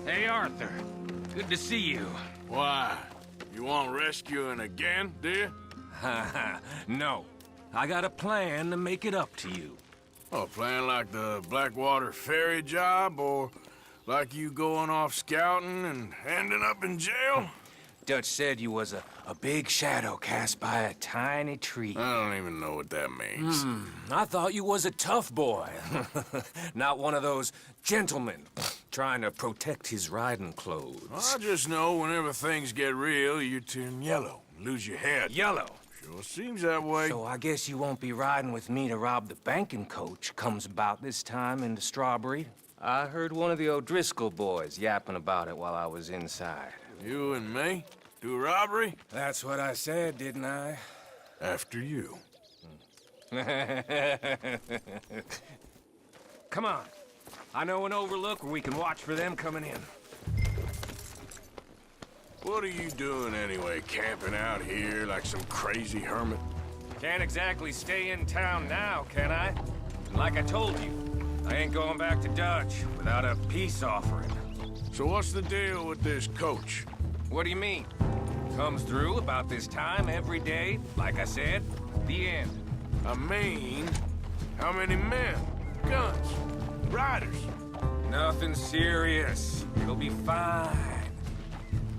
Hey, Arthur. Good to see you. Why? You want rescuing again, dear? No. I got a plan to make it up to you. Oh, plan like the Blackwater ferry job, or like you going off scouting and ending up in jail? Dutch said you was a big shadow cast by a tiny tree. I don't even know what that means. I thought you was a tough boy. Not one of those gentlemen trying to protect his riding clothes. I just know whenever things get real, you turn yellow, lose your head. Yellow. Sure seems that way. So I guess you won't be riding with me to rob the banking coach comes about this time in the Strawberry. I heard one of the O'Driscoll boys yapping about it while I was inside. You and me? Do a robbery? That's what I said, didn't I? After you. Come on. I know an overlook where we can watch for them coming in. What are you doing anyway, camping out here like some crazy hermit? Can't exactly stay in town now, can I? And like I told you, I ain't going back to Dutch without a peace offering. So what's the deal with this coach? What do you mean? Comes through about this time every day, like I said. The end. I mean, how many men, guns, riders? Nothing serious. It'll be fine.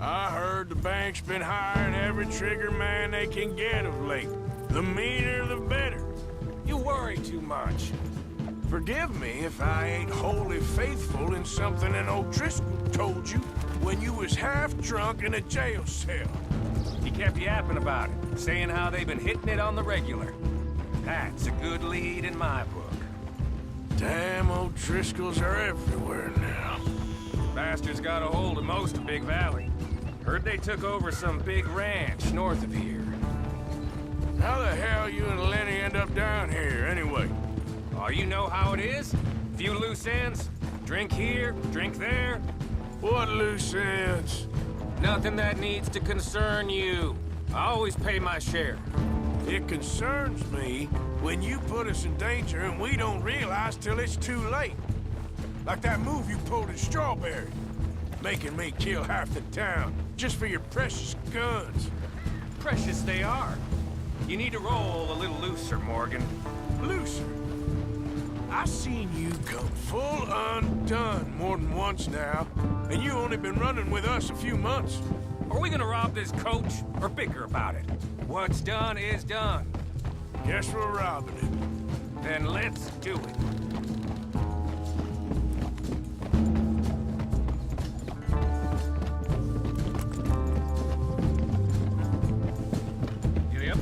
I heard the bank's been hiring every trigger man they can get of late. The meaner, the better. You worry too much. Forgive me if I ain't wholly faithful in something an O'Driscoll told you when you was half drunk in a jail cell. He kept yapping about it, saying how they've been hitting it on the regular. That's a good lead in my book. Damn O'Driscolls are everywhere now. Bastards got a hold of most of Big Valley. Heard they took over some big ranch north of here. How the hell you and Lenny end up down here, anyway? Oh, you know how it is? Few loose ends. Drink here, drink there. What loose ends? Nothing that needs to concern you. I always pay my share. It concerns me when you put us in danger and we don't realize till it's too late. Like that move you pulled in Strawberry. Making me kill half the town, just for your precious guns. Precious they are. You need to roll a little looser, Morgan. Looser? I seen you come full undone more than once now, and you only been running with us a few months. Are we gonna rob this coach, or bicker about it? What's done is done. Guess we're robbing it. Then let's do it. Giddy up.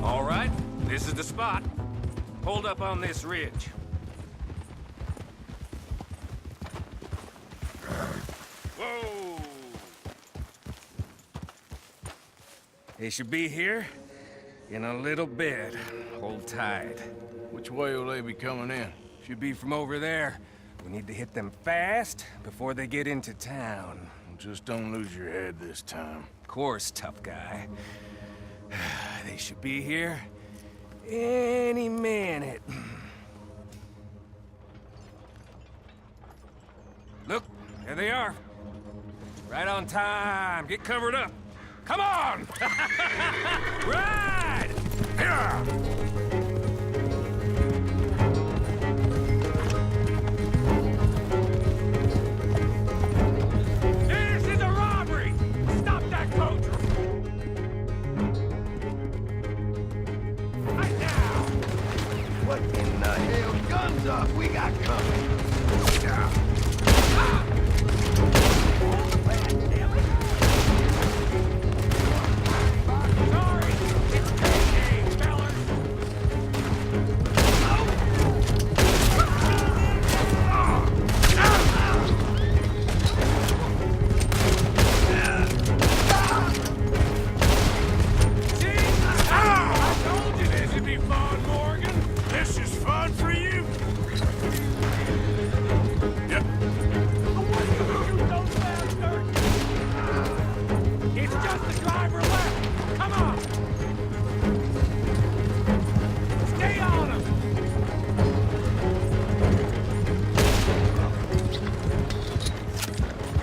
All right, this is the spot. Hold up on this ridge. Whoa! They should be here in a little bit. Hold tight. Which way will they be coming in? Should be from over there. We need to hit them fast before they get into town. Just don't lose your head this time. Of course, tough guy. They should be here any minute. Look, there they are. Right on time. Get covered up. Come on! Ride! Yeah! This is a robbery! Stop that coach! Right now! What in the hell? Guns up! We got company!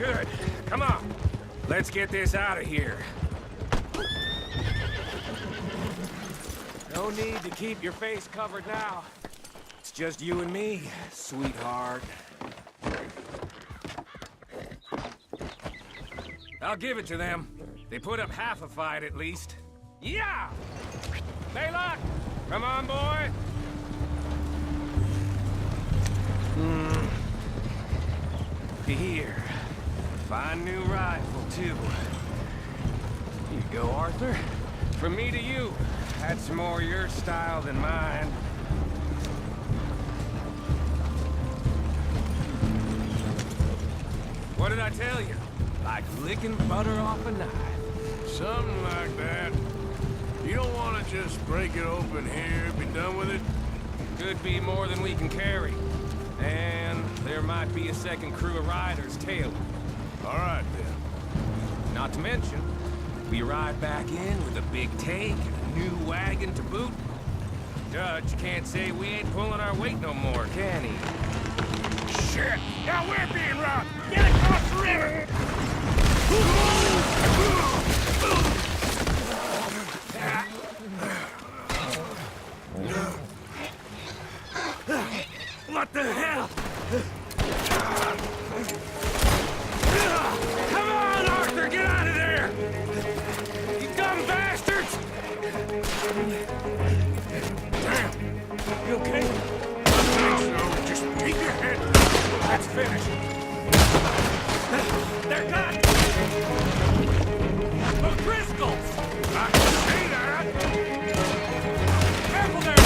Good. Come on. Let's get this out of here. No need to keep your face covered now. It's just you and me, sweetheart. I'll give it to them. They put up half a fight at least. Yeah! Baylock! Come on, boy! Here. Fine new rifle, too. Here you go, Arthur. From me to you. That's more your style than mine. What did I tell you? Like licking butter off a knife. Something like that. You don't want to just break it open here, be done with it? Could be more than we can carry. And there might be a second crew of riders tailing. All right, then. Not to mention, we ride back in with a big take and a new wagon to boot. Judge can't say we ain't pulling our weight no more, can he? Shit! Now we're being robbed! Get across the river! What the hell? Come on, Arthur, get out of there! You dumb bastards! Damn! You okay? So just keep your head down. Let's finish. They're got O'Driscolls! I can see that! Careful there, boy!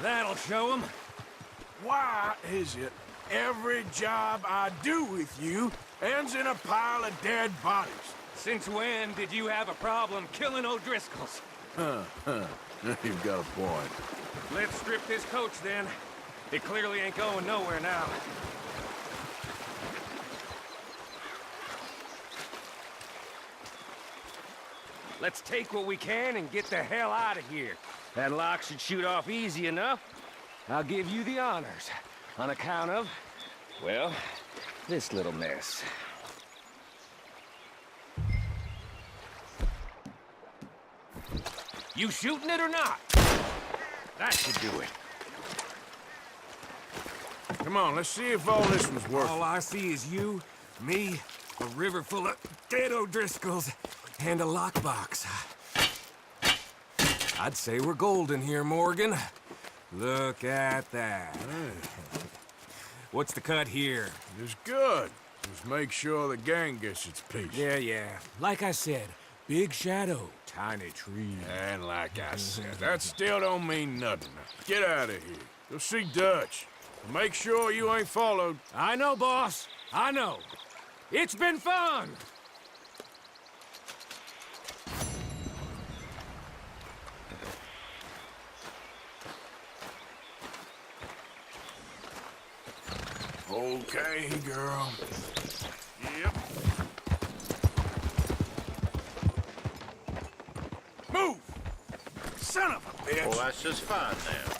That'll show 'em. Why is it every job I do with you ends in a pile of dead bodies? Since when did you have a problem killing O'Driscolls? You've got a point. Let's strip this coach, then. It clearly ain't going nowhere now. Let's take what we can and get the hell out of here. That lock should shoot off easy enough. I'll give you the honors, on account of, well, this little mess. You shooting it or not? That should do it. Come on, let's see if all this was worth All I see is you, me, a river full of dead O'Driscolls, and a lockbox. I'd say we're golden here, Morgan. Look at that. What's the cut here? It's good. Just make sure the gang gets its piece. Yeah. Like I said, big shadow, tiny tree. And like I said, that still don't mean nothing. Get out of here. You'll see Dutch. Make sure you ain't followed. I know, boss. I know. It's been fun. Okay, girl. Yep. Move! Son of a bitch! Well, that's just fine now.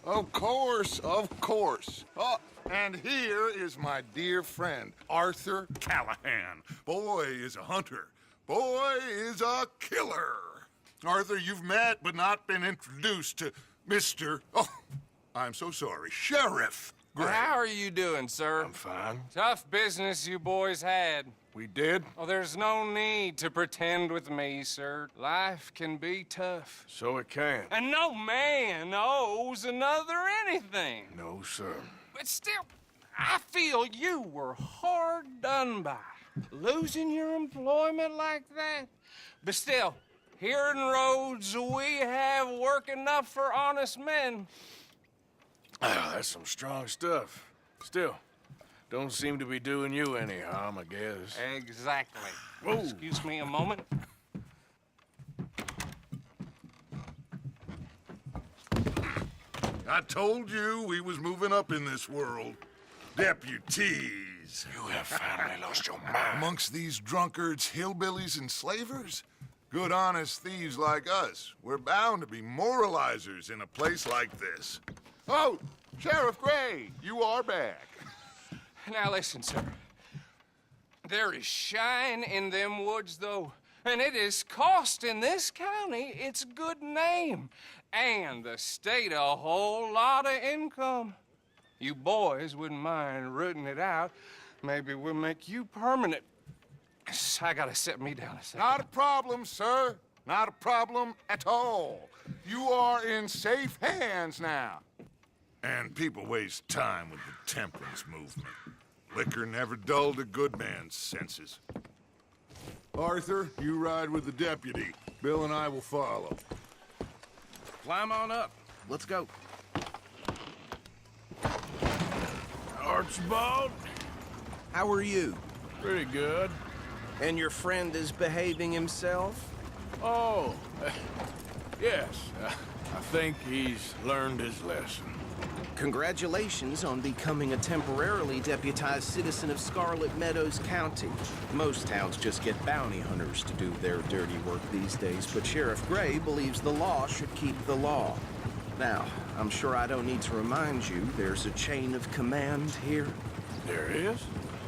Of course, of course. Oh, And here is my dear friend, Arthur Callahan. Boy is a hunter. Boy is a killer. Arthur, you've met but not been introduced to Mr. Oh, I'm so sorry, Sheriff Gray. How are you doing, sir? I'm fine. Tough business you boys had. We did? Oh, there's no need to pretend with me, sir. Life can be tough. So it can. And no man owes another anything. No, sir. But still, I feel you were hard done by. Losing your employment like that. But still, here in Rhodes, we have work enough for honest men. Ah, that's some strong stuff. Still, don't seem to be doing you any harm, I guess. Exactly. Whoa. Excuse me a moment. I told you we was moving up in this world. Deputies. You have finally lost your mind. Amongst these drunkards, hillbillies, and slavers? Good, honest thieves like us. We're bound to be moralizers in a place like this. Oh, Sheriff Gray, you are back. Now listen, sir. There is shine in them woods, though, and it is costing this county its good name and the state a whole lot of income. You boys wouldn't mind rooting it out. Maybe we'll make you permanent. I gotta set me down a second. Not a problem, sir. Not a problem at all. You are in safe hands now. And people waste time with the temperance movement. Liquor never dulled a good man's senses. Arthur, you ride with the deputy. Bill and I will follow. Climb on up. Let's go. Archibald? How are you? Pretty good. And your friend is behaving himself? Oh, yes. I think he's learned his lesson. Congratulations on becoming a temporarily deputized citizen of Scarlet Meadows County. Most towns just get bounty hunters to do their dirty work these days, but Sheriff Gray believes the law should keep the law. Now, I'm sure I don't need to remind you there's a chain of command here. There is?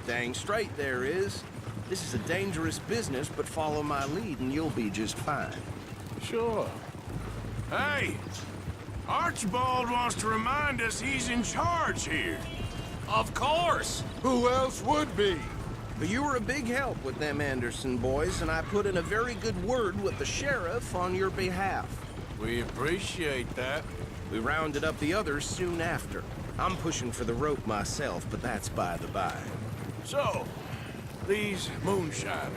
Dang straight there is. This is a dangerous business, but follow my lead and you'll be just fine. Sure. Hey! Archibald wants to remind us he's in charge here. Of course. Who else would be? But you were a big help with them Anderson boys, and I put in a very good word with the sheriff on your behalf. We appreciate that. We rounded up the others soon after. I'm pushing for the rope myself, but that's by the by. So, these moonshiners.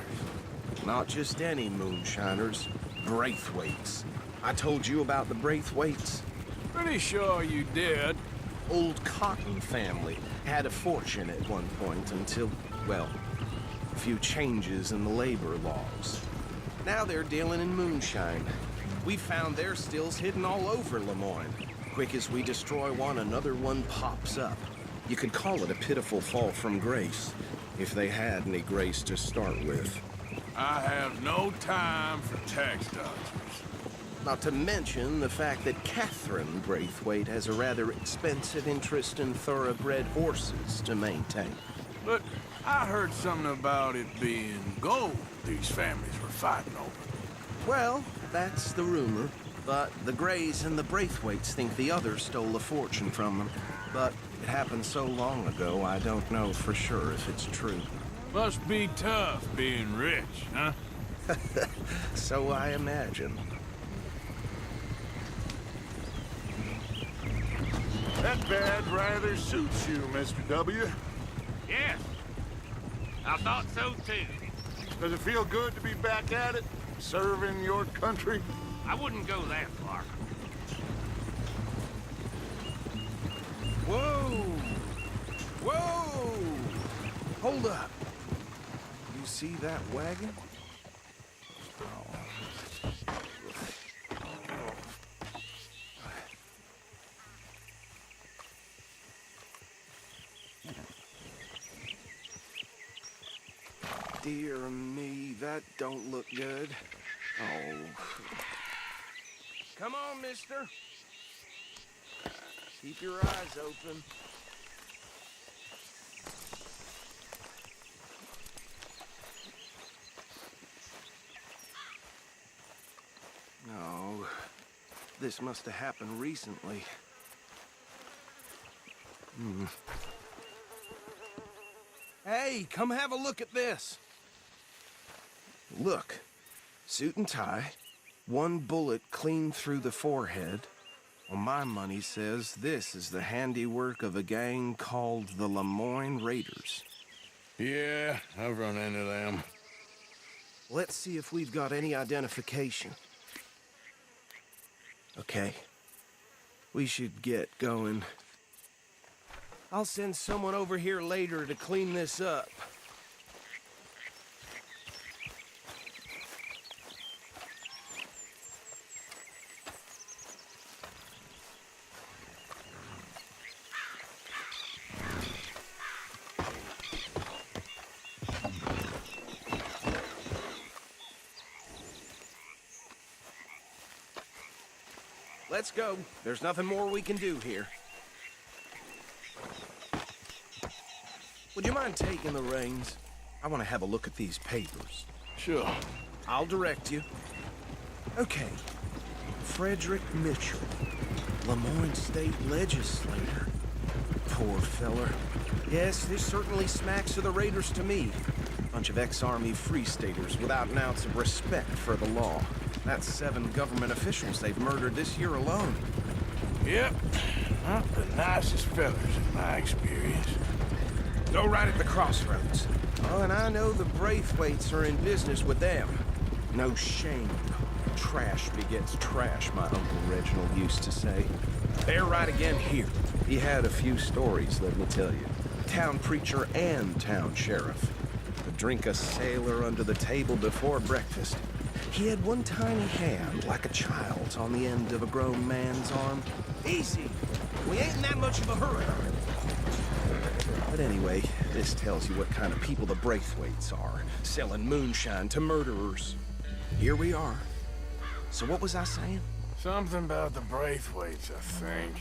Not just any moonshiners, Braithwaites. I told you about the Braithwaites. Pretty sure you did. Old Cotton family had a fortune at one point until, well, a few changes in the labor laws. Now they're dealing in moonshine. We found their stills hidden all over Lemoyne. Quick as we destroy one, another one pops up. You could call it a pitiful fall from grace, if they had any grace to start with. I have no time for tax dodgers. Not to mention the fact that Catherine Braithwaite has a rather expensive interest in thoroughbred horses to maintain. But I heard something about it being gold these families were fighting over. Well, that's the rumor. But the Grays and the Braithwaites think the others stole a fortune from them. But it happened so long ago, I don't know for sure if it's true. Must be tough being rich, huh? So I imagine. That bad rather suits you, Mr. W. Yes. I thought so, too. Does it feel good to be back at it, serving your country? I wouldn't go that far. Whoa! Whoa! Hold up. You see that wagon? Dear me, that don't look good. Oh. Come on, mister. Keep your eyes open. This must have happened recently. Hey, come have a look at this. Look, suit and tie, one bullet clean through the forehead. Well, my money says this is the handiwork of a gang called the Lemoyne Raiders. Yeah, I've run into them. Let's see if we've got any identification. Okay. We should get going. I'll send someone over here later to clean this up. Let's go. There's nothing more we can do here. Would you mind taking the reins? I want to have a look at these papers. Sure. I'll direct you. Okay. Frederick Mitchell, Lemoyne State Legislator. Poor feller. Yes, this certainly smacks of the Raiders to me. Bunch of ex-Army Free Staters without an ounce of respect for the law. That's 7 government officials they've murdered this year alone. Yep. Not the nicest fellas in my experience. Go right at the crossroads. Oh, and I know the Braithwaites are in business with them. No shame. Trash begets trash, my Uncle Reginald used to say. They're right again here. He had a few stories, let me tell you. Town preacher and town sheriff. Could drink a sailor under the table before breakfast. He had one tiny hand, like a child's, on the end of a grown man's arm. Easy! We ain't in that much of a hurry. But anyway, this tells you what kind of people the Braithwaites are, selling moonshine to murderers. Here we are. So what was I saying? Something about the Braithwaites, I think.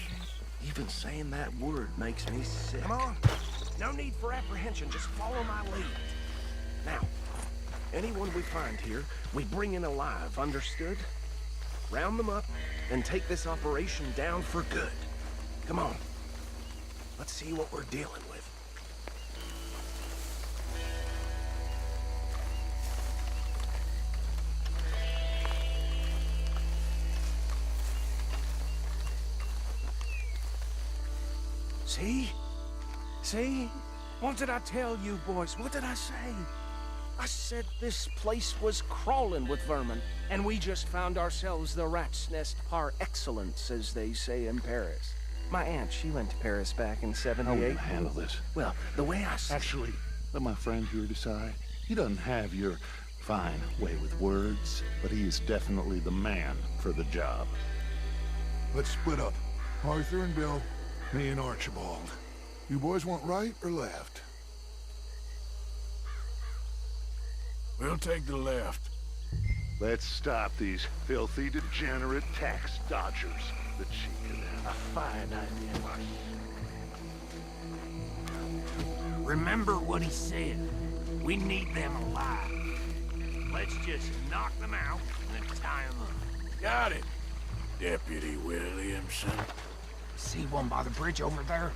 Even saying that word makes me sick. Come on. No need for apprehension. Just follow my lead. Now, anyone we find here, we bring in alive, understood? Round them up and take this operation down for good. Come on. Let's see what we're dealing with. See? See? What did I tell you, boys? What did I say? I said this place was crawling with vermin, and we just found ourselves the rat's nest par excellence, as they say in Paris. My aunt, she went to Paris back in '78. How are we gonna handle this? Well, the way I see Actually, let my friend here decide. He doesn't have your fine way with words, but he is definitely the man for the job. Let's split up. Arthur and Bill, me and Archibald. You boys want right or left? We'll take the left. Let's stop these filthy, degenerate tax dodgers. The cheek of them. A fine idea. Remember what he said. We need them alive. Let's just knock them out and then tie them up. Got it, Deputy Williamson. See one by the bridge over there?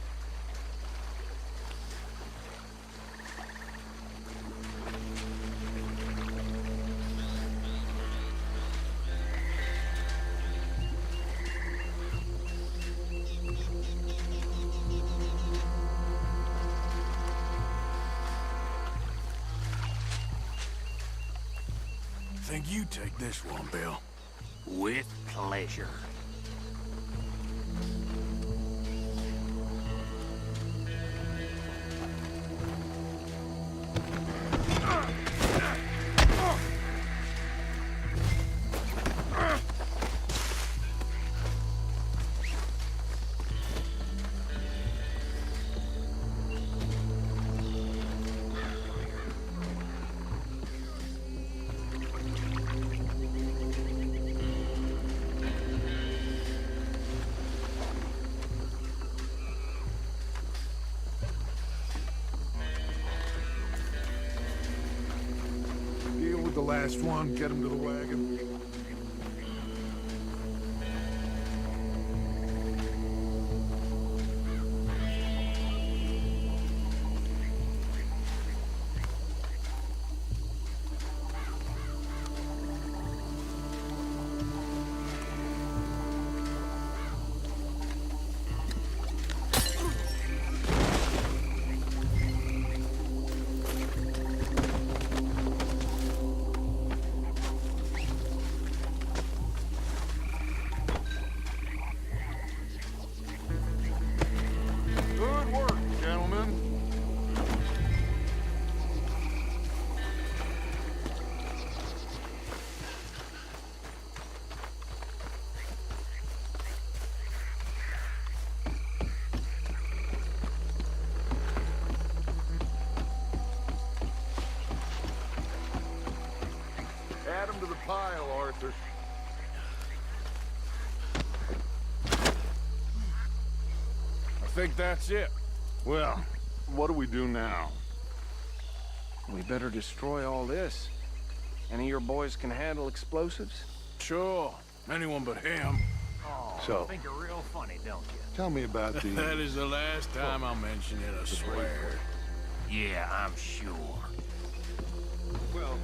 Think you take this one, Bill. With pleasure. Deal with the last one, get him to the wagon. pile, Arthur. I think that's it. Well, what do we do now? We better destroy all this. Any of your boys can handle explosives? Sure. Anyone but him. So, Think you're real funny, don't you? tell me about the... That is the last time I'll mention it, I swear. Yeah, I'm sure. Well,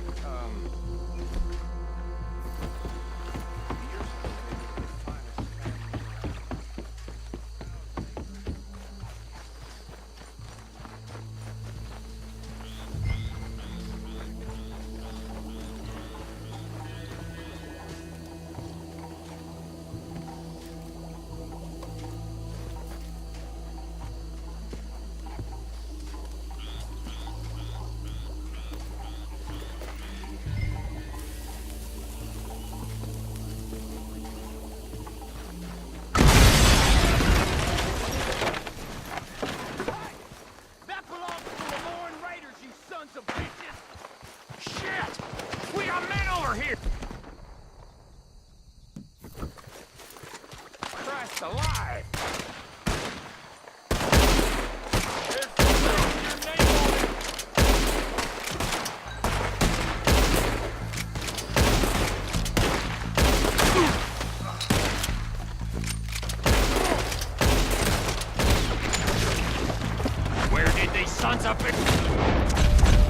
That belongs to the Warren Raiders, you sons of bitches! Shit! We got men over here! Christ alive! There's your name on it! Where did these sons of bitches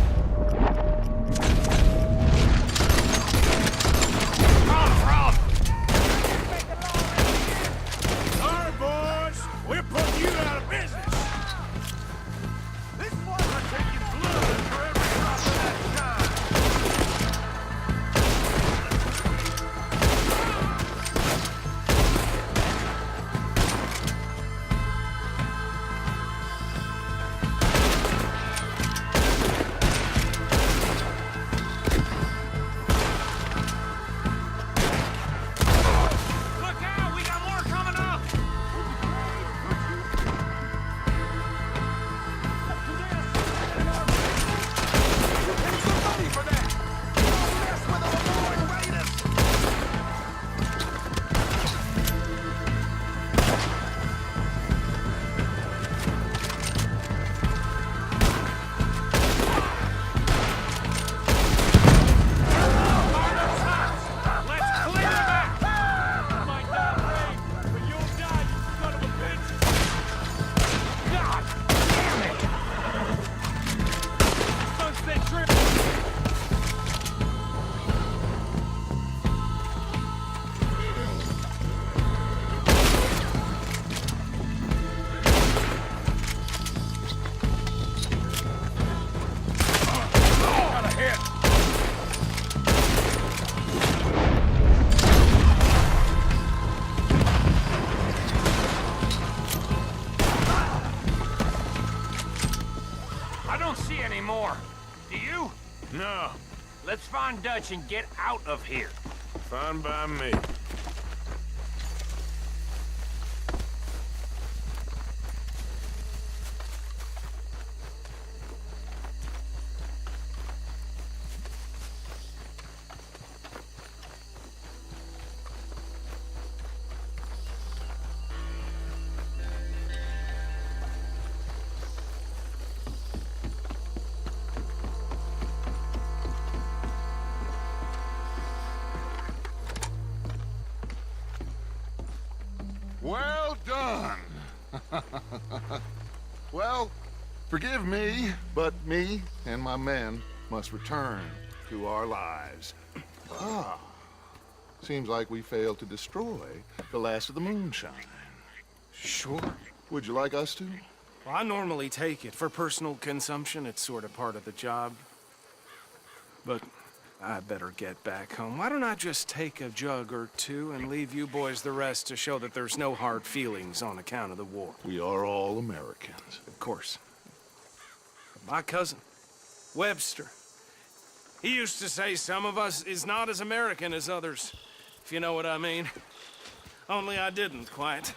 come from? All right, boys. We're putting you out of business. This one's taking blood for every drop of that time. Look out! We got more coming up! Let's clear them out! You might die brave, but you'll die, you son of a bitch! God damn it! Sunset trip! Got a hit. I don't see any more. Do you? No. Let's find Dutch and get out of here. Fine by me. Well done. Well, forgive me, but me and my men must return to our lives. Seems like we failed to destroy the last of the Moonshine. sure. Would you like us to? Well, I normally take it for personal consumption. It's sort of part of the job. But I better get back home. Why don't I just take a jug or two and leave you boys the rest to show that there's no hard feelings on account of the war? We are all Americans. Of course. My cousin, Webster, he used to say some of us is not as American as others, if you know what I mean. Only I didn't quite.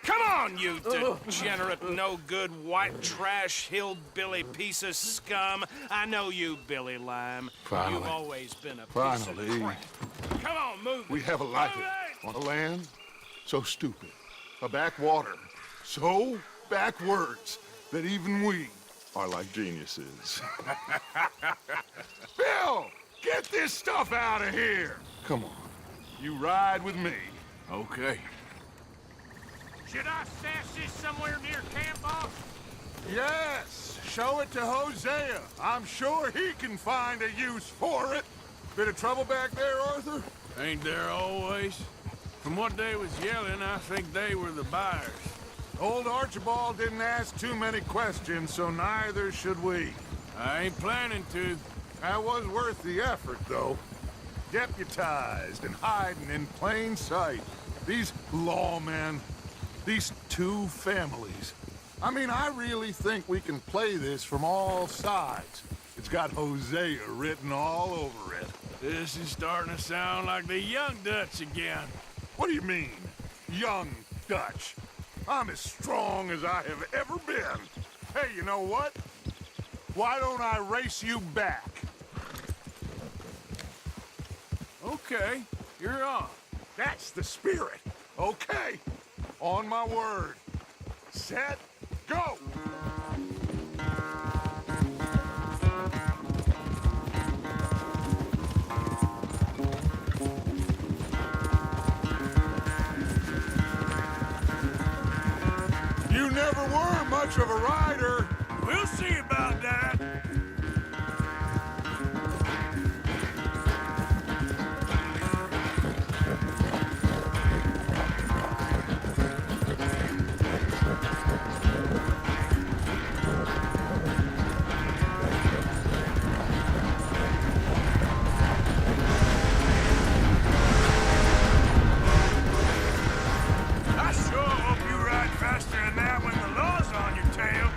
Come on, you degenerate, no-good, white trash, hillbilly piece of scum. I know you, Billy Lime. Finally. You've always been a piece Finally. of crap. Come on, move it. We have a life on a land so stupid, a backwater so backwards that even we are like geniuses. Bill, get this stuff out of here. Come on, you ride with me. Okay. Should I stash this somewhere near camp, boss? Yes, show it to Hosea. I'm sure he can find a use for it. Bit of trouble back there, Arthur? Ain't there always? From what they was yelling, I think they were the buyers. Old Archibald didn't ask too many questions, so neither should we. I ain't planning to. That was worth the effort, though. Deputized and hiding in plain sight. These lawmen, these two families. I mean, I really think we can play this from all sides. It's got Hosea written all over it. This is starting to sound like the Young Dutch again. What do you mean, young Dutch? I'm as strong as I have ever been. Hey, you know what? Why don't I race you back? Okay, you're on. That's the spirit. Okay, on my word. Set, go! You never were much of a rider. We'll see about that. I sure hope you ride faster than that when the law's on your tail.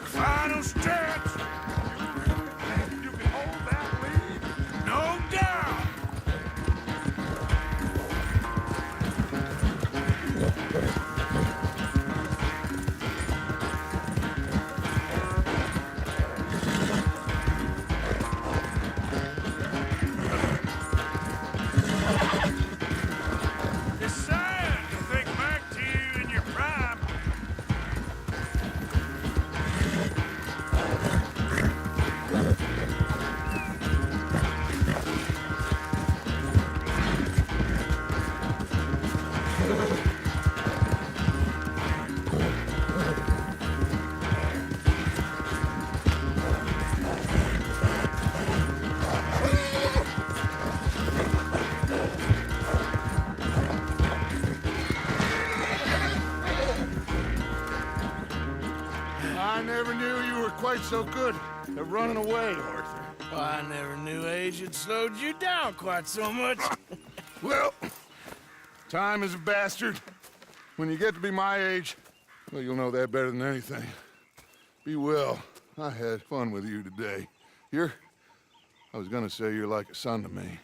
Final stretch. You can hold that lead. No doubt. It's sad to think back to you in your prime. I never knew you were quite so good at running away, Arthur. I never knew age had slowed you down quite so much. Well, time is a bastard. When you get to be my age, well, you'll know that better than anything. Be well. I had fun with you today. I was gonna say you're like a son to me.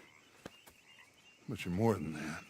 But you're more than that.